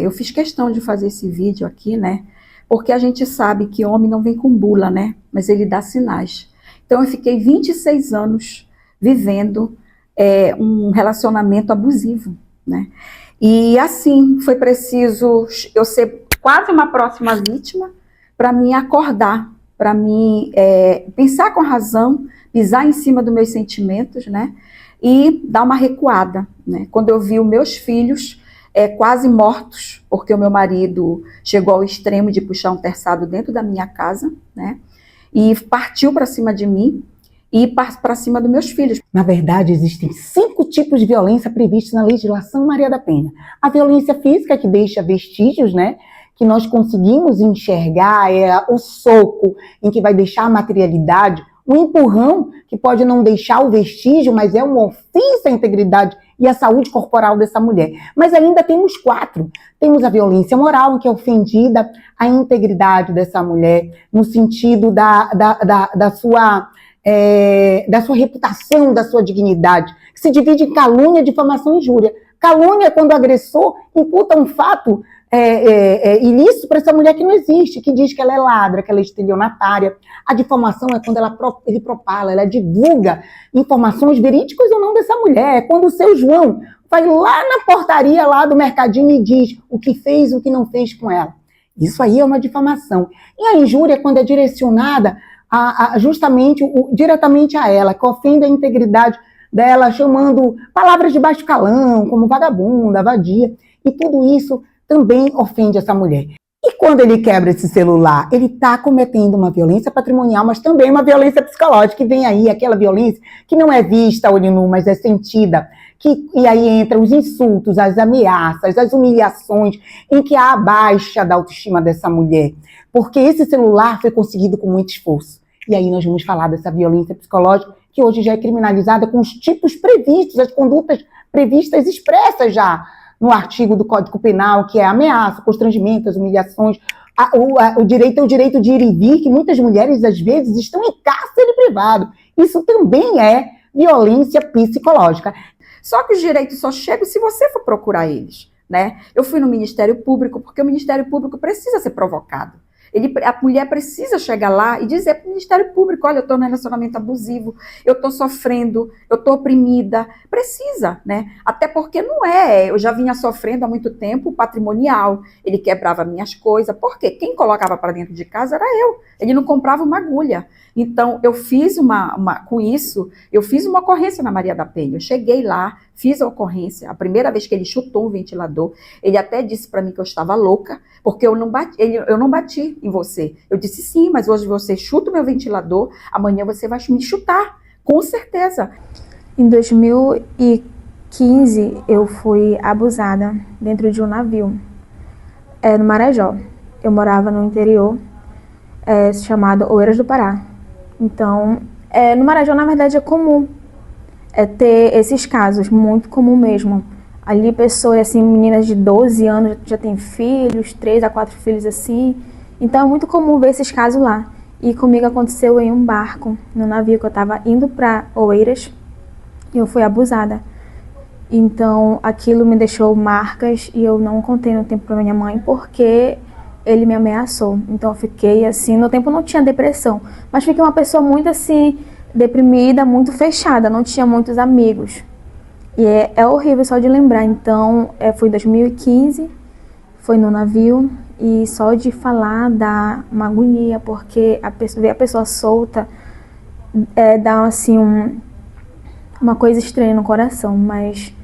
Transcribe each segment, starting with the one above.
Eu fiz questão de fazer esse vídeo aqui, né? Porque a gente sabe que homem não vem com bula, né? Mas ele dá sinais. Então eu fiquei 26 anos vivendo um relacionamento abusivo, né? E assim, foi preciso eu ser quase uma próxima vítima para me acordar, para mim pensar com razão, pisar em cima dos meus sentimentos, né? E dar uma recuada, né? Quando eu vi os meus filhos quase mortos, porque o meu marido chegou ao extremo de puxar um terçado dentro da minha casa, né? E partiu para cima de mim e para cima dos meus filhos. Na verdade, existem 5 tipos de violência previstos na legislação Maria da Penha. A violência física, que deixa vestígios, né? Que nós conseguimos enxergar, o soco, em que vai deixar a materialidade, o empurrão, que pode não deixar o vestígio, mas é uma ofensa à integridade e à saúde corporal dessa mulher. Mas ainda temos 4. Temos a violência moral, em que é ofendida a integridade dessa mulher, no sentido da sua reputação, da sua dignidade, que se divide em calúnia, difamação e injúria. Calúnia é quando o agressor imputa um fato ilícito para essa mulher que não existe, que diz que ela é ladra, que ela é estelionatária. A difamação é quando ele propala, ela divulga informações verídicas ou não dessa mulher. É quando o seu João vai lá na portaria lá do mercadinho e diz o que fez, o que não fez com ela. Isso aí é uma difamação. E a injúria é quando é direcionada justamente diretamente a ela, que ofende a integridade dela, chamando palavras de baixo calão, como vagabunda, vadia, e tudo isso também ofende essa mulher. E quando ele quebra esse celular, ele está cometendo uma violência patrimonial, mas também uma violência psicológica, que vem aí aquela violência que não é vista a olho nu, mas é sentida, e aí entram os insultos, as ameaças, as humilhações, em que há a baixa da autoestima dessa mulher, porque esse celular foi conseguido com muito esforço. E aí nós vamos falar dessa violência psicológica, que hoje já é criminalizada com os tipos previstos, as condutas previstas expressas já no artigo do Código Penal, que é a ameaça, constrangimento, as humilhações, o direito é o direito de ir e vir, que muitas mulheres, às vezes, estão em cárcere privado. Isso também é violência psicológica. Só que os direitos só chegam se você for procurar eles, né? Eu fui no Ministério Público, porque o Ministério Público precisa ser provocado. A mulher precisa chegar lá e dizer para o Ministério Público: olha, eu estou no relacionamento abusivo, eu estou sofrendo, eu estou oprimida. Precisa, né? Até porque não eu já vinha sofrendo há muito tempo patrimonial, ele quebrava minhas coisas. Por quê? Quem colocava para dentro de casa era eu, ele não comprava uma agulha. Então, eu fiz com isso, eu fiz uma ocorrência na Maria da Penha. Eu cheguei lá, fiz a ocorrência. A primeira vez que ele chutou um ventilador, ele até disse para mim que eu estava louca, porque eu não bati em você. Eu disse: sim, mas hoje você chuta o meu ventilador, amanhã você vai me chutar, com certeza. Em 2015, eu fui abusada dentro de um navio, no Marajó. Eu morava no interior, chamado Oeiras do Pará. Então, no Marajó, na verdade, é comum ter esses casos, muito comum mesmo. Ali, pessoas, assim, meninas de 12 anos já têm filhos, 3 a 4 filhos, assim. Então, é muito comum ver esses casos lá. E comigo aconteceu em um barco, no navio, que eu estava indo para Oeiras, e eu fui abusada. Então, aquilo me deixou marcas e eu não contei no tempo para minha mãe, porque ele me ameaçou. Então eu fiquei assim, no tempo não tinha depressão, mas fiquei uma pessoa muito assim, deprimida, muito fechada, não tinha muitos amigos. E é horrível só de lembrar. Então, foi em 2015, foi no navio, e só de falar dá uma agonia, porque ver a pessoa solta dá assim uma coisa estranha no coração, mas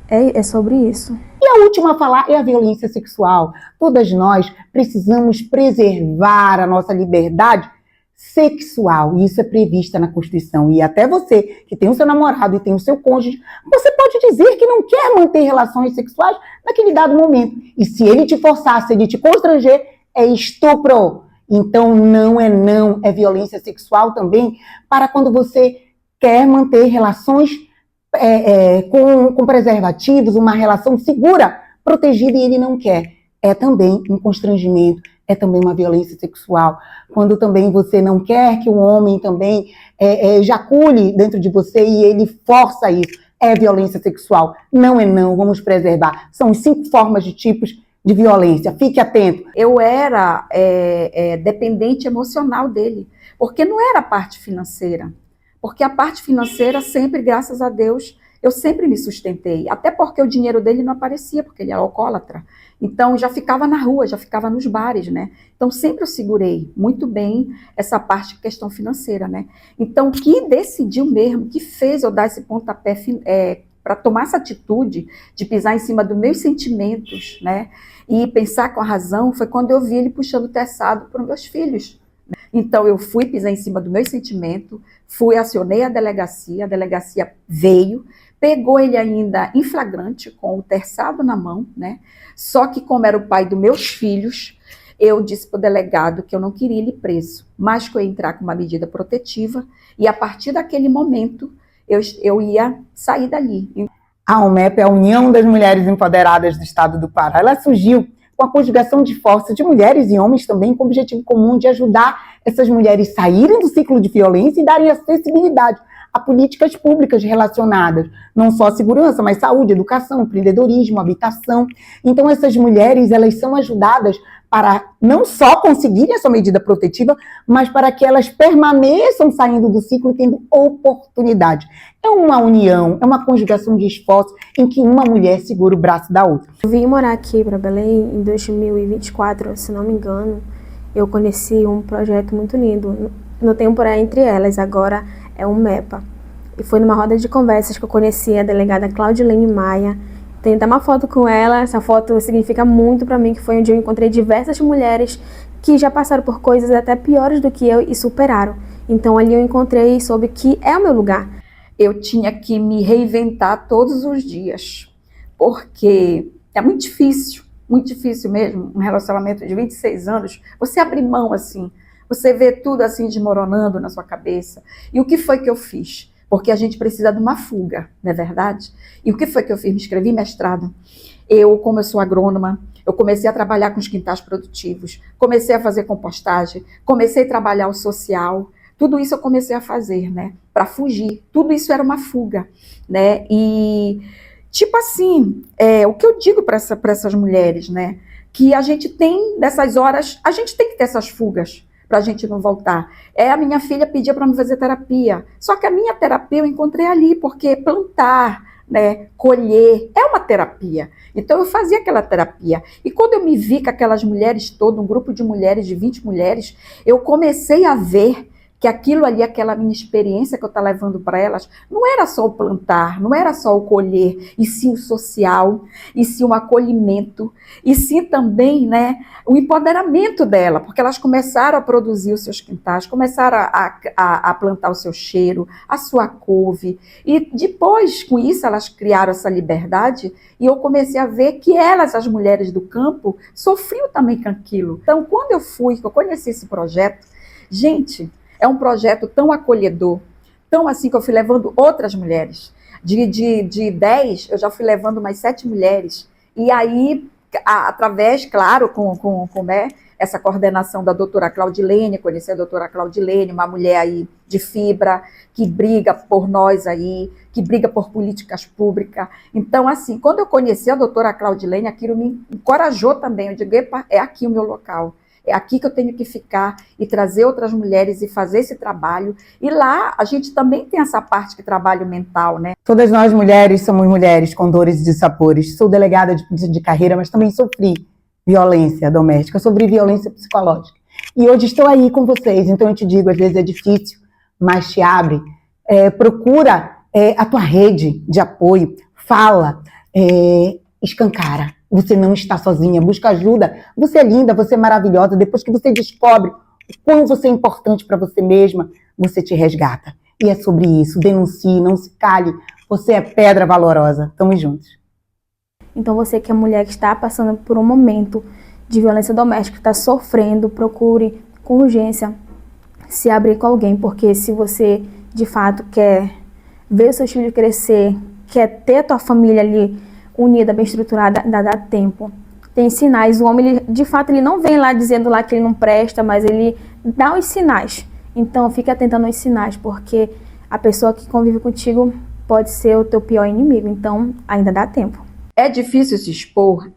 é sobre isso. E a última a falar é a violência sexual. Todas nós precisamos preservar a nossa liberdade sexual, e isso é previsto na Constituição. E até você, que tem o seu namorado e tem o seu cônjuge, você pode dizer que não quer manter relações sexuais naquele dado momento. E se ele te forçar, se ele te constranger, é estupro. Então não, é violência sexual também, para quando você quer manter relações com preservativos, uma relação segura, protegida, e ele não quer. É também um constrangimento, é também uma violência sexual. Quando também você não quer que o homem também ejacule dentro de você e ele força isso, é violência sexual. Não, vamos preservar. São 5 formas de tipos de violência. Fique atento. Eu era dependente emocional dele, porque não era a parte financeira. Porque a parte financeira sempre, graças a Deus, eu sempre me sustentei. Até porque o dinheiro dele não aparecia, porque ele era alcoólatra. Então, já ficava na rua, já ficava nos bares, né? Então, sempre eu segurei muito bem essa parte de questão financeira, né? Então, o que decidiu mesmo, que fez eu dar esse pontapé para tomar essa atitude de pisar em cima dos meus sentimentos, né? E pensar com a razão, foi quando eu vi ele puxando o teçado para os meus filhos. Então, eu fui pisar em cima do meu sentimento, acionei a delegacia veio, pegou ele ainda em flagrante, com o terçado na mão, né? Só que, como era o pai dos meus filhos, eu disse para o delegado que eu não queria ele preso, mas que eu ia entrar com uma medida protetiva, e a partir daquele momento, eu ia sair dali. A UMEP é a União das Mulheres Empoderadas do Estado do Pará. Ela surgiu com a conjugação de forças de mulheres e homens também, com o objetivo comum de ajudar essas mulheres a saírem do ciclo de violência e darem acessibilidade a políticas públicas relacionadas, não só à segurança, mas saúde, educação, empreendedorismo, habitação. Então, essas mulheres, elas são ajudadas para não só conseguirem essa medida protetiva, mas para que elas permaneçam saindo do ciclo e tendo oportunidade. É uma união, é uma conjugação de esforços em que uma mulher segura o braço da outra. Eu vim morar aqui para Belém em 2024, se não me engano. Eu conheci um projeto muito lindo, no tempo era Entre Elas, agora é um MEPA. E foi numa roda de conversas que eu conheci a delegada Claudilene Maia. Tenho até uma foto com ela, essa foto significa muito para mim, que foi onde eu encontrei diversas mulheres que já passaram por coisas até piores do que eu e superaram. Então ali eu encontrei e soube que é o meu lugar. Eu tinha que me reinventar todos os dias, porque é muito difícil mesmo, um relacionamento de 26 anos, você abrir mão assim, você vê tudo assim desmoronando na sua cabeça. E o que foi que eu fiz? Porque a gente precisa de uma fuga, não é verdade? E o que foi que eu fiz? Me inscrevi em mestrado. Como eu sou agrônoma, eu comecei a trabalhar com os quintais produtivos, comecei a fazer compostagem, comecei a trabalhar o social. Tudo isso eu comecei a fazer, né? Para fugir. Tudo isso era uma fuga, né? E, tipo assim, o que eu digo para essas mulheres, né? Que a gente tem, nessas horas, a gente tem que ter essas fugas para a gente não voltar. A minha filha pedia para me fazer terapia, só que a minha terapia eu encontrei ali, porque plantar, né, colher, é uma terapia. Então eu fazia aquela terapia. E quando eu me vi com aquelas mulheres todas, um grupo de mulheres, de 20 mulheres, eu comecei a ver que aquilo ali, aquela minha experiência que eu estava levando para elas, não era só o plantar, não era só o colher, e sim o social, e sim o acolhimento, e sim também, né, o empoderamento dela, porque elas começaram a produzir os seus quintais, começaram a plantar o seu cheiro, a sua couve, e depois, com isso, elas criaram essa liberdade, e eu comecei a ver que elas, as mulheres do campo, sofriam também com aquilo. Então, quando eu conheci esse projeto, gente, é um projeto tão acolhedor, tão assim que eu fui levando outras mulheres. De 10, eu já fui levando mais 7 mulheres. E aí, através, claro, com essa coordenação da doutora Claudilene, conheci a doutora Claudilene, uma mulher aí de fibra, que briga por nós aí, que briga por políticas públicas. Então, assim, quando eu conheci a doutora Claudilene, aquilo me encorajou também. Eu digo, epa, é aqui o meu local. É aqui que eu tenho que ficar e trazer outras mulheres e fazer esse trabalho. E lá a gente também tem essa parte de trabalho mental, né? Todas nós mulheres somos mulheres com dores e dissabores. Sou delegada de carreira, mas também sofri violência doméstica, sofri violência psicológica. E hoje estou aí com vocês, então eu te digo, às vezes é difícil, mas te abre. Procura a tua rede de apoio, fala, escancara. Você não está sozinha, busca ajuda. Você é linda, você é maravilhosa. Depois que você descobre o quão você é importante para você mesma, você te resgata. E é sobre isso. Denuncie, não se cale. Você é pedra valorosa. Tamo juntos. Então você que é mulher que está passando por um momento de violência doméstica, está sofrendo, procure com urgência se abrir com alguém. Porque se você, de fato, quer ver os seus filhos crescer, quer ter a tua família ali unida, bem estruturada, dá tempo. Tem sinais. O homem, de fato, ele não vem lá dizendo lá que ele não presta, mas ele dá os sinais. Então, fique atento aos sinais, porque a pessoa que convive contigo pode ser o teu pior inimigo. Então, ainda dá tempo. É difícil se expor?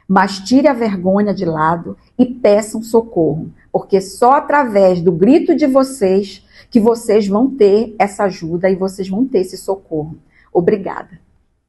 Mas tire a vergonha de lado e peçam socorro, porque só através do grito de vocês que vocês vão ter essa ajuda e vocês vão ter esse socorro. Obrigada.